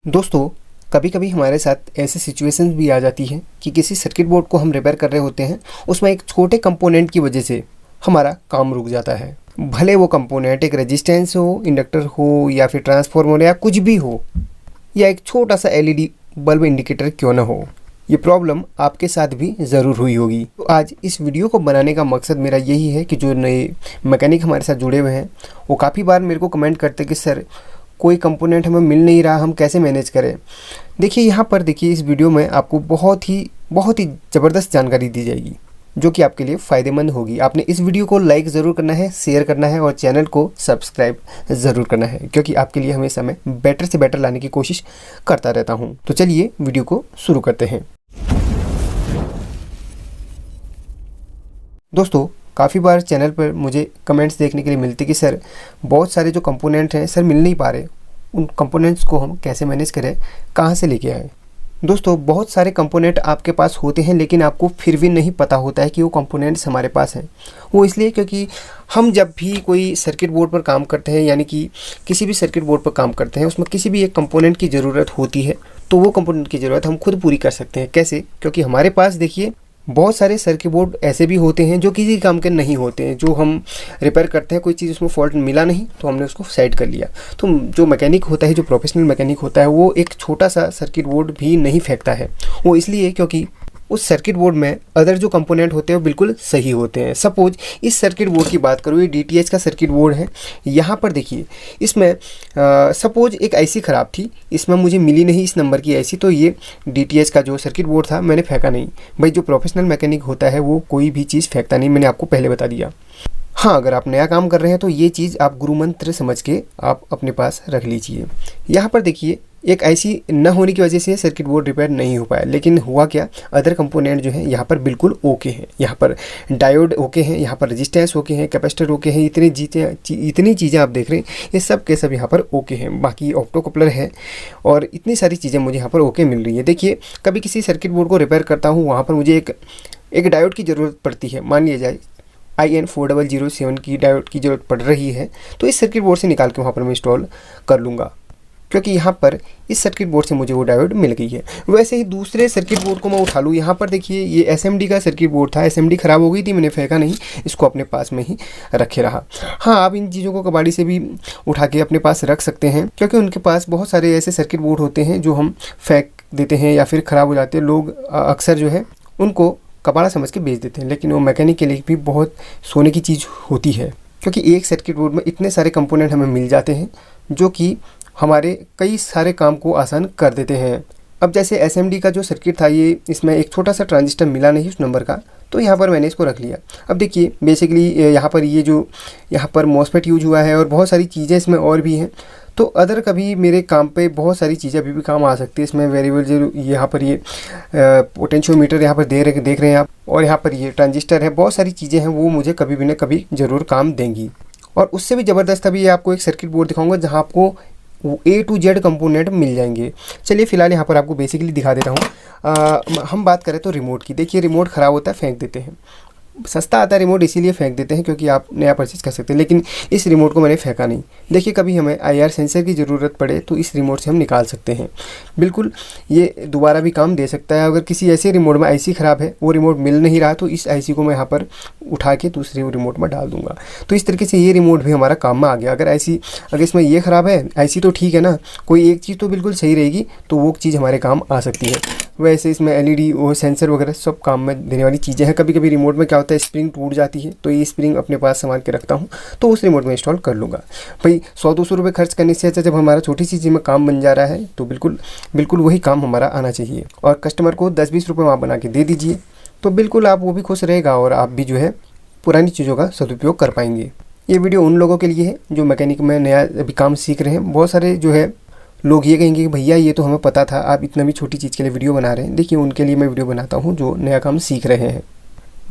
दोस्तों, कभी कभी हमारे साथ ऐसी सिचुएशंस भी आ जाती हैं कि किसी सर्किट बोर्ड को हम रिपेयर कर रहे होते हैं। उसमें एक छोटे कंपोनेंट की वजह से हमारा काम रुक जाता है। भले वो कंपोनेंट एक रेजिस्टेंस हो, इंडक्टर हो या फिर ट्रांसफार्मर या कुछ भी हो, या एक छोटा सा एलईडी बल्ब इंडिकेटर क्यों ना हो। ये प्रॉब्लम आपके साथ भी ज़रूर हुई होगी। तो आज इस वीडियो को बनाने का मकसद मेरा यही है कि जो नए मैकेनिक हमारे साथ जुड़े हुए हैं वो काफ़ी बार मेरे को कमेंट करते कि सर कोई कंपोनेंट हमें मिल नहीं रहा, हम कैसे मैनेज करें। देखिए यहाँ पर देखिए, इस वीडियो में आपको बहुत ही ज़बरदस्त जानकारी दी जाएगी जो कि आपके लिए फ़ायदेमंद होगी। आपने इस वीडियो को लाइक ज़रूर करना है, शेयर करना है और चैनल को सब्सक्राइब ज़रूर करना है, क्योंकि आपके लिए हमेशा मैं बेटर से बेटर लाने की कोशिश करता रहता हूँ। तो चलिए वीडियो को शुरू करते हैं। दोस्तों, काफ़ी बार चैनल पर मुझे कमेंट्स देखने के लिए मिलते कि सर बहुत सारे जो कंपोनेंट हैं सर मिल नहीं पा रहे, उन कंपोनेंट्स को हम कैसे मैनेज करें, कहाँ से लेके आए। दोस्तों, बहुत सारे कंपोनेंट आपके पास होते हैं लेकिन आपको फिर भी नहीं पता होता है कि वो कंपोनेंट्स हमारे पास हैं। वो इसलिए क्योंकि हम जब भी कोई सर्किट बोर्ड पर काम करते हैं, यानी कि किसी भी सर्किट बोर्ड पर काम करते हैं, उसमें किसी भी एक कंपोनेंट की ज़रूरत होती है, तो वो कंपोनेंट की ज़रूरत हम खुद पूरी कर सकते हैं। कैसे? क्योंकि हमारे पास देखिए बहुत सारे सर्किट बोर्ड ऐसे भी होते हैं जो किसी काम के नहीं होते हैं, जो हम रिपेयर करते हैं, कोई चीज़ उसमें फॉल्ट मिला नहीं तो हमने उसको साइड कर लिया। तो जो मैकेनिक होता है, जो प्रोफेशनल मैकेनिक होता है, वो एक छोटा सा सर्किट बोर्ड भी नहीं फेंकता है। वो इसलिए क्योंकि उस सर्किट बोर्ड में अदर जो कंपोनेंट होते हैं वो बिल्कुल सही होते हैं। सपोज इस सर्किट बोर्ड की बात करूँ, ये डीटीएच का सर्किट बोर्ड है। यहाँ पर देखिए, इसमें सपोज एक आईसी ख़राब थी, इसमें मुझे मिली नहीं इस नंबर की आईसी, तो ये डीटीएच का जो सर्किट बोर्ड था मैंने फेंका नहीं। भाई जो प्रोफेशनल मैकेनिक होता है वो कोई भी चीज़ फेंकता नहीं, मैंने आपको पहले बता दिया। हाँ, अगर आप नया काम कर रहे हैं तो ये चीज़ आप गुरु मंत्र समझ के आप अपने पास रख लीजिए। यहाँ पर देखिए, एक आईसी न होने की वजह से सर्किट बोर्ड रिपेयर नहीं हो पाया, लेकिन हुआ क्या, अदर कंपोनेंट जो है यहाँ पर बिल्कुल ओके हैं। यहाँ पर डायोड ओके हैं, यहाँ पर रेजिस्टेंस ओके हैं, कैपेसिटर ओके हैं, इतनी चीज़ें आप देख रहे हैं, ये सब के सब यहाँ पर ओके हैं। बाकी ऑप्टो कपलर है और इतनी सारी चीज़ें मुझे यहाँ पर ओके मिल रही है। देखिए, कभी किसी सर्किट बोर्ड को रिपेयर करता हूँ, वहाँ पर मुझे एक डायोड की ज़रूरत पड़ती है। मान लिया जाए IN4007 की डायोड की ज़रूरत पड़ रही है, तो इस सर्किट बोर्ड से निकाल के वहाँ पर मैं इंस्टॉल कर लूँगा, क्योंकि यहाँ पर इस सर्किट बोर्ड से मुझे वो डायोड मिल गई है। वैसे ही दूसरे सर्किट बोर्ड को मैं उठा लूँ। यहाँ पर देखिए, ये SMD का सर्किट बोर्ड था, SMD ख़राब हो गई थी, मैंने फेंका नहीं, इसको अपने पास में ही रखे रहा। हाँ, आप इन चीज़ों को कबाड़ी से भी उठा के अपने पास रख सकते हैं, क्योंकि उनके पास बहुत सारे ऐसे सर्किट बोर्ड होते हैं जो हम फेंक देते हैं या फिर ख़राब हो जाते हैं। लोग अक्सर जो है उनको कबाड़ा समझ के बेच देते हैं, लेकिन वो मैकेनिक के लिए भी बहुत सोने की चीज़ होती है, क्योंकि एक सर्किट बोर्ड में इतने सारे कंपोनेंट हमें मिल जाते हैं जो कि हमारे कई सारे काम को आसान कर देते हैं। अब जैसे SMD का जो सर्किट था, ये इसमें एक छोटा सा ट्रांजिस्टर मिला नहीं उस नंबर का, तो यहाँ पर मैंने इसको रख लिया। अब देखिए, बेसिकली यहाँ पर ये जो यहाँ पर MOSFET यूज हुआ है और बहुत सारी चीज़ें इसमें और भी हैं, तो अदर कभी मेरे काम पे बहुत सारी चीज़ें अभी भी काम आ सकती है। इसमें वेरिएबल जो यहाँ पर ये पोटेंशियोमीटर यहाँ पर देख रहे हैं आप, और यहाँ पर ये ट्रांजिस्टर है, बहुत सारी चीज़ें हैं, वो मुझे कभी भी न कभी ज़रूर काम देंगी। और उससे भी ज़बरदस्त अभी आपको एक सर्किट बोर्ड दिखाऊंगा जहाँ आपको A to Z कंपोनेंट मिल जाएंगे। चलिए फिलहाल यहाँ पर आपको बेसिकली दिखा देता हूँ। हम बात करें तो रिमोट की। देखिए, रिमोट ख़राब होता है, फेंक देते हैं, सस्ता आता है रिमोट, इसीलिए फेंक देते हैं क्योंकि आप नया परचेज कर सकते हैं। लेकिन इस रिमोट को मैंने फेंका नहीं। देखिए, कभी हमें IR सेंसर की ज़रूरत पड़े तो इस रिमोट से हम निकाल सकते हैं। बिल्कुल ये दोबारा भी काम दे सकता है। अगर किसी ऐसे रिमोट में IC ख़राब है, वो रिमोट मिल नहीं रहा, तो इस IC को मैं यहाँ पर उठा के दूसरे रिमोट में डाल दूँगा। तो इस तरीके से ये रिमोट भी हमारा काम में आ गया। अगर इसमें ये ख़राब है, IC तो ठीक है ना, कोई एक चीज़ तो बिल्कुल सही रहेगी, तो वो चीज़ हमारे काम आ सकती है। वैसे इसमें LED और सेंसर वगैरह सब काम में देने वाली चीज़ें हैं। कभी कभी रिमोट में क्या होता है, स्प्रिंग टूट जाती है, तो ये स्प्रिंग अपने पास संभाल के रखता हूँ, तो उस रिमोट में इंस्टॉल कर लूँगा। भाई 100-200 रुपये खर्च करने से अच्छा जब हमारा छोटी सी चीज़ में काम बन जा रहा है, तो बिल्कुल वही काम हमारा आना चाहिए। और कस्टमर को 10-20 रुपये वहाँ बना के दे दीजिए, तो बिल्कुल आप वो भी खुश रहेगा और आप भी जो है पुरानी चीज़ों का सदुपयोग कर पाएंगे। ये वीडियो उन लोगों के लिए है जो मैकेनिक में नया अभी काम सीख रहे हैं। बहुत सारे जो है लोग ये कहेंगे कि भैया ये तो हमें पता था, आप इतना भी छोटी चीज़ के लिए वीडियो बना रहे हैं। देखिए, उनके लिए मैं वीडियो बनाता हूँ जो नया काम सीख रहे हैं।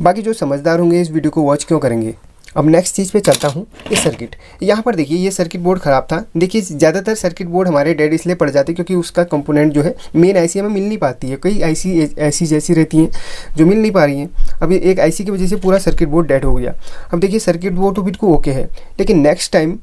बाकी जो समझदार होंगे इस वीडियो को वॉच क्यों करेंगे। अब नेक्स्ट चीज़ पे चलता हूँ, ये सर्किट। यहाँ पर देखिए, ये सर्किट बोर्ड ख़राब था। देखिए, ज़्यादातर सर्किट बोर्ड हमारे डेड इसलिए पड़ जाते हैं क्योंकि उसका कंपोनेंट जो है मेन IC में मिल नहीं पाती है। कई IC ऐसी जैसी रहती हैं जो मिल नहीं पा रही हैं। अब एक IC की वजह से पूरा सर्किट बोर्ड डेड हो गया। अब देखिए, सर्किट बोर्ड तो बिल्कुल ओके है, लेकिन नेक्स्ट टाइम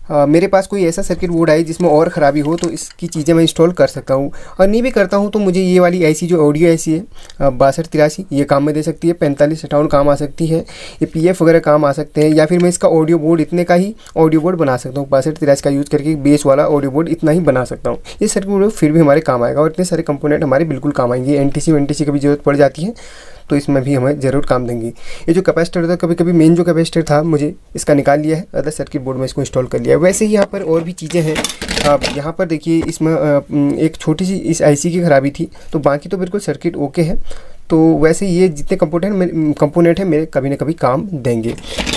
मेरे पास कोई ऐसा सर्किट बोर्ड आए जिसमें और ख़राबी हो तो इसकी चीज़ें मैं इंस्टॉल कर सकता हूँ। और नहीं भी करता हूँ तो मुझे ये वाली IC जो ऑडियो IC है 6283 ये काम में दे सकती है, 4558 काम आ सकती है, ये PF वगैरह काम आ सकते हैं, या फिर मैं इसका ऑडियो बोर्ड इतने का ही ऑडियो बोर्ड बना सकता हूँ। 6283 का यूज़ करके बेस वाला ऑडियो बोर्ड इतना ही बना सकता हूँ। ये सर्किट बोर्ड फिर भी हमारे काम आएगा और इतने सारे कंपोनेंट हमारे बिल्कुल काम आएंगे। NTC की भी ज़रूरत पड़ जाती है तो इसमें भी हमें ज़रूर काम देंगी। ये जो कैपेसिटर था, कभी कभी मेन जो कैपेसिटर था मुझे इसका निकाल लिया है, अदर सर्किट बोर्ड में इसको इंस्टॉल कर लिया है। वैसे ही यहाँ पर और भी चीज़ें हैं। आप यहाँ पर देखिए, इसमें एक छोटी सी इस IC की ख़राबी थी, तो बाकी तो बिल्कुल सर्किट ओके है। तो वैसे ये जितने कंपोनेंट हैं मेरे कभी ना कभी काम देंगे।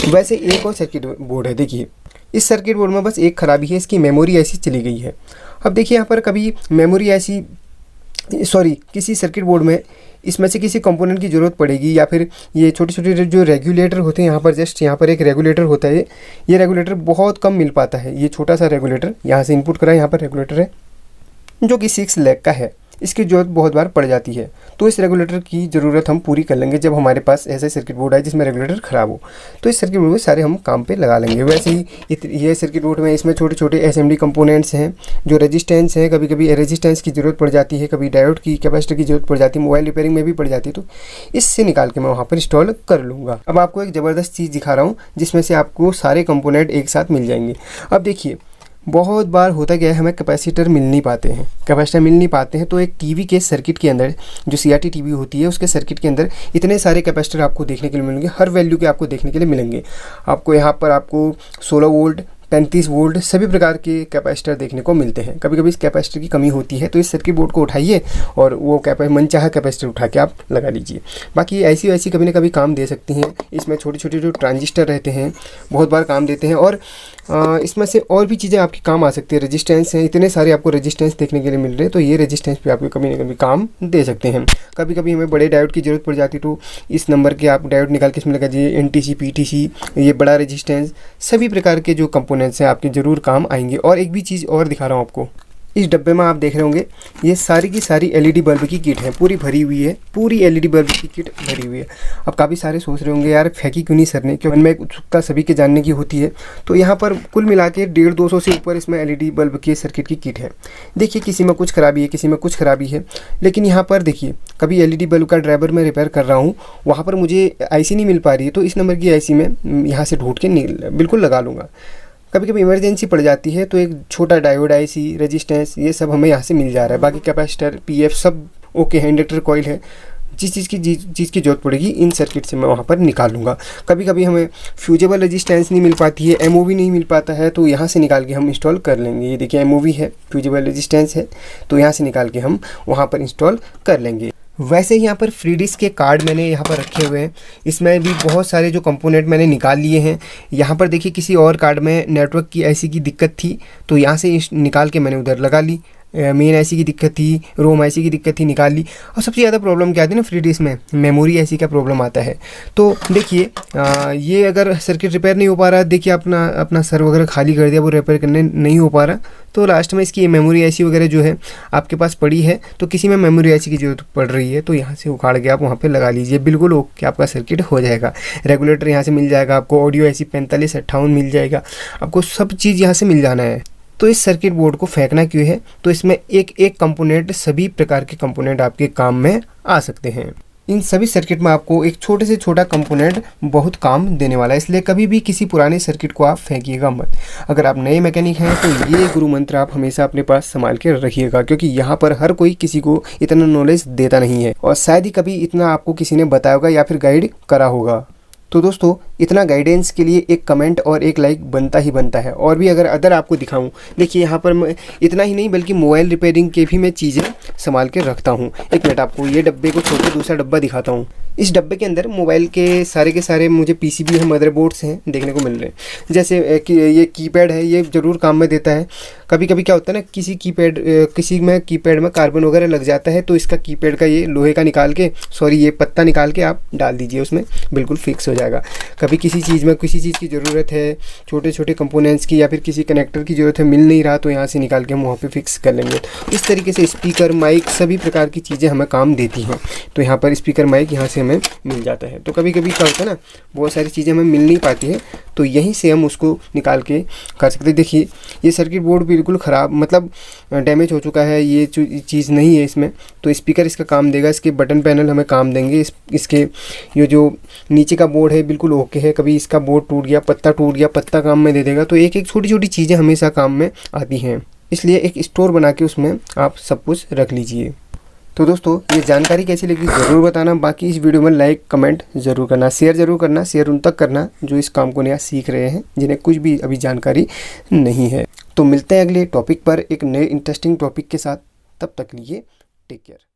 वैसे एक और सर्किट बोर्ड है, देखिए इस सर्किट बोर्ड में बस एक ख़राबी है, इसकी मेमोरी ऐसी चली गई है। अब देखिए यहाँ पर कभी मेमोरी ऐसी किसी सर्किट बोर्ड में इसमें से किसी कंपोनेंट की ज़रूरत पड़ेगी, या फिर ये छोटे छोटे जो रेगुलेटर होते हैं, यहाँ पर जस्ट यहाँ पर एक रेगुलेटर होता है, ये रेगुलेटर बहुत कम मिल पाता है। ये छोटा सा रेगुलेटर यहाँ से इनपुट करा, यहाँ पर रेगुलेटर है जो कि 6 लैग का है, इसकी ज़रूरत बहुत बार पड़ जाती है। तो इस रेगुलेटर की ज़रूरत हम पूरी कर लेंगे जब हमारे पास ऐसा सर्किट बोर्ड है जिसमें रेगुलेटर ख़राब हो, तो इस सर्किट बोर्ड में सारे हम काम पे लगा लेंगे। वैसे ही ये सर्किट बोर्ड में इसमें छोटे छोटे असेंबली कंपोनेंट्स हैं, जो रेजिस्टेंस है, कभी कभी रेजिस्टेंस की ज़रूरत पड़ जाती है, कभी डायोड की, कैपेसिटर की ज़रूरत पड़ जाती है, मोबाइल रिपेयरिंग में भी पड़ जाती है, तो इससे निकाल के मैं वहाँ पर इंस्टॉल कर लूँगा। अब आपको एक ज़बरदस्त चीज़ दिखा रहा हूँ जिसमें से आपको सारे कंपोनेंट एक साथ मिल जाएंगे। अब देखिए, बहुत बार होता क्या है, हमें कैपेसिटर मिल नहीं पाते हैं, तो एक टीवी के सर्किट के अंदर जो CRT टीवी होती है उसके सर्किट के अंदर इतने सारे कैपेसिटर आपको देखने के लिए मिलेंगे, हर वैल्यू के आपको देखने के लिए मिलेंगे। आपको यहाँ पर आपको 16 वोल्ट, 35 वोल्ट सभी प्रकार के कैपेसिटर देखने को मिलते हैं। कभी कभी इस कैपेसिटर की कमी होती है तो इस सर्किट बोर्ड को उठाइए और वो मनचाहा कैपेसिटर उठा के आप लगा लीजिए। बाकी ऐसी कभी ना कभी काम दे सकती हैं। इसमें छोटे छोटे जो ट्रांजिस्टर रहते हैं बहुत बार काम देते हैं, और इसमें से और भी चीज़ें आपकी काम आ सकती है। रेजिस्टेंस हैं, इतने सारे आपको रेजिस्टेंस देखने के लिए मिल रहे हैं, तो ये रेजिस्टेंस पे आपको कभी ना कभी काम दे सकते हैं। कभी कभी हमें बड़े डायोड की ज़रूरत पड़ जाती है तो इस नंबर के आप डायोड निकाल के इसमें लगा दीजिए। NTC, PTC, ये बड़ा रेजिस्टेंस, सभी प्रकार के जो कंपोनेंट्स हैं आपके ज़रूर काम आएंगे। और एक भी चीज़ और दिखा रहा हूँ आपको, इस डब्बे में आप देख रहे होंगे ये सारी की सारी LED बल्ब की किट है, पूरी भरी हुई है, पूरी LED बल्ब की किट भरी हुई है। अब काफ़ी सारे सोच रहे होंगे यार फेंकी क्यों नहीं सर ने, क्योंकि इनमें उत्सुकता सभी के जानने की होती है। तो यहाँ पर कुल मिला के 150-200 से ऊपर इसमें LED बल्ब के सर्किट की किट है। देखिए किसी में कुछ खराबी है, किसी में कुछ खराबी है, लेकिन यहाँ पर देखिए कभी LED बल्ब का ड्राइवर मैं रिपेयर कर रहा हूँ, वहाँ पर मुझे IC नहीं मिल पा रही है, तो इस नंबर की IC में यहाँ से ढूंढ के बिल्कुल लगा लूँगा। कभी कभी इमरजेंसी पड़ जाती है तो एक छोटा डायोड IC, रेजिस्टेंस, ये सब हमें यहाँ से मिल जा रहा है। बाकी कैपेसिटर, PF सब ओके है, इंडक्टर कॉइल है, जिस चीज़ की ज़रूरत पड़ेगी इन सर्किट से मैं वहाँ पर निकाल लूँगा। कभी कभी हमें फ्यूजेबल रेजिस्टेंस नहीं मिल पाती है, MOV नहीं मिल पाता है, तो यहाँ से निकाल के हम इंस्टॉल कर लेंगे। ये देखिए MOV है, फ्यूजेबल रेजिस्टेंस है, तो यहाँ से निकाल के हम वहाँ पर इंस्टॉल कर लेंगे। वैसे ही यहाँ पर फ्री डिस्क के कार्ड मैंने यहाँ पर रखे हुए हैं, इसमें भी बहुत सारे जो कंपोनेंट मैंने निकाल लिए हैं। यहाँ पर देखिए किसी और कार्ड में नेटवर्क की IC की दिक्कत थी तो यहाँ से निकाल के मैंने उधर लगा ली। मेन IC की दिक्कत थी, रोम IC की दिक्कत थी, निकाल ली। और सबसे ज़्यादा प्रॉब्लम क्या आती है ना फ्री डिस्क में, मेमोरी IC का प्रॉब्लम आता है। तो देखिए ये अगर सर्किट रिपेयर नहीं हो पा रहा, देखिए अपना सर वगैरह खाली कर दिया, वो रिपेयर करने नहीं हो पा रहा, तो लास्ट में इसकी मेमोरी IC वगैरह जो है आपके पास पड़ी है, तो किसी में मेमोरी IC की ज़रूरत पड़ रही है तो यहाँ से उखाड़ के आप वहाँ पे लगा लीजिए, बिल्कुल ओके आपका सर्किट हो जाएगा। रेगुलेटर यहाँ से मिल जाएगा आपको, ऑडियो IC 4558 मिल जाएगा, आपको सब चीज़ यहाँ से मिल जाना है। तो इस सर्किट बोर्ड को फेंकना क्यों है, तो इसमें एक एक कंपोनेंट, सभी प्रकार के कंपोनेंट आपके काम में आ सकते हैं। इन सभी सर्किट में आपको एक छोटे से छोटा कंपोनेंट बहुत काम देने वाला है, इसलिए कभी भी किसी पुराने सर्किट को आप फेंकिएगा मत। अगर आप नए मैकेनिक हैं तो ये गुरु मंत्र आप हमेशा अपने पास संभाल के रखिएगा, क्योंकि यहाँ पर हर कोई किसी को इतना नॉलेज देता नहीं है, और शायद ही कभी इतना आपको किसी ने बताया होगा या फिर गाइड करा होगा। तो दोस्तों इतना गाइडेंस के लिए एक कमेंट और एक लाइक बनता ही बनता है। और भी अगर आपको दिखाऊं, देखिए यहाँ पर मैं इतना ही नहीं बल्कि मोबाइल रिपेयरिंग के भी मैं चीज़ें संभाल के रखता हूँ। एक मिनट आपको ये डब्बे को छोड़ के दूसरा डब्बा दिखाता हूँ। इस डब्बे के अंदर मोबाइल के सारे मुझे PCB है, मदरबोर्ड्स हैं देखने को मिल रहे हैं। जैसे ये कीपैड है, ये ज़रूर काम में देता है। कभी कभी क्या होता है ना, किसी में कीपैड में कार्बन वगैरह लग जाता है, तो इसका कीपैड का ये लोहे का निकाल के, ये पत्ता निकाल के आप डाल दीजिए उसमें, बिल्कुल फिक्स हो जाएगा। कभी किसी चीज़ में किसी चीज़ की ज़रूरत है, छोटे छोटे कंपोनेंट्स की, या फिर किसी कनेक्टर की ज़रूरत है, मिल नहीं रहा, तो यहाँ से निकाल के हम वहाँ पे फिक्स कर लेंगे। इस तरीके से स्पीकर, माइक, सभी प्रकार की चीज़ें हमें काम देती हैं। तो यहाँ पर स्पीकर, माइक यहाँ से हमें हमें मिल जाता है। तो कभी कभी क्या होता है ना, बहुत सारी चीज़ें हमें मिल नहीं पाती है, तो यहीं से हम उसको निकाल के कर सकते हैं। देखिए ये सर्किट बोर्ड बिल्कुल ख़राब, मतलब डैमेज हो चुका है, ये चीज़ नहीं है इसमें, तो स्पीकर इसका काम देगा, इसके बटन पैनल हमें काम देंगे, इसके ये जो नीचे का बोर्ड है बिल्कुल ओके है। कभी इसका बोर्ड टूट गया, पत्ता टूट गया, पत्ता काम में दे देगा। तो एक एक छोटी छोटी चीज़ें हमेशा काम में आती हैं, इसलिए एक स्टोर बना के उसमें आप सब कुछ रख लीजिए। तो दोस्तों ये जानकारी कैसी लगी ज़रूर बताना। बाकी इस वीडियो में लाइक कमेंट ज़रूर करना, शेयर ज़रूर करना। शेयर उन तक करना जो इस काम को नया सीख रहे हैं, जिन्हें कुछ भी अभी जानकारी नहीं है। तो मिलते हैं अगले टॉपिक पर एक नए इंटरेस्टिंग टॉपिक के साथ। तब तक लिए टेक केयर।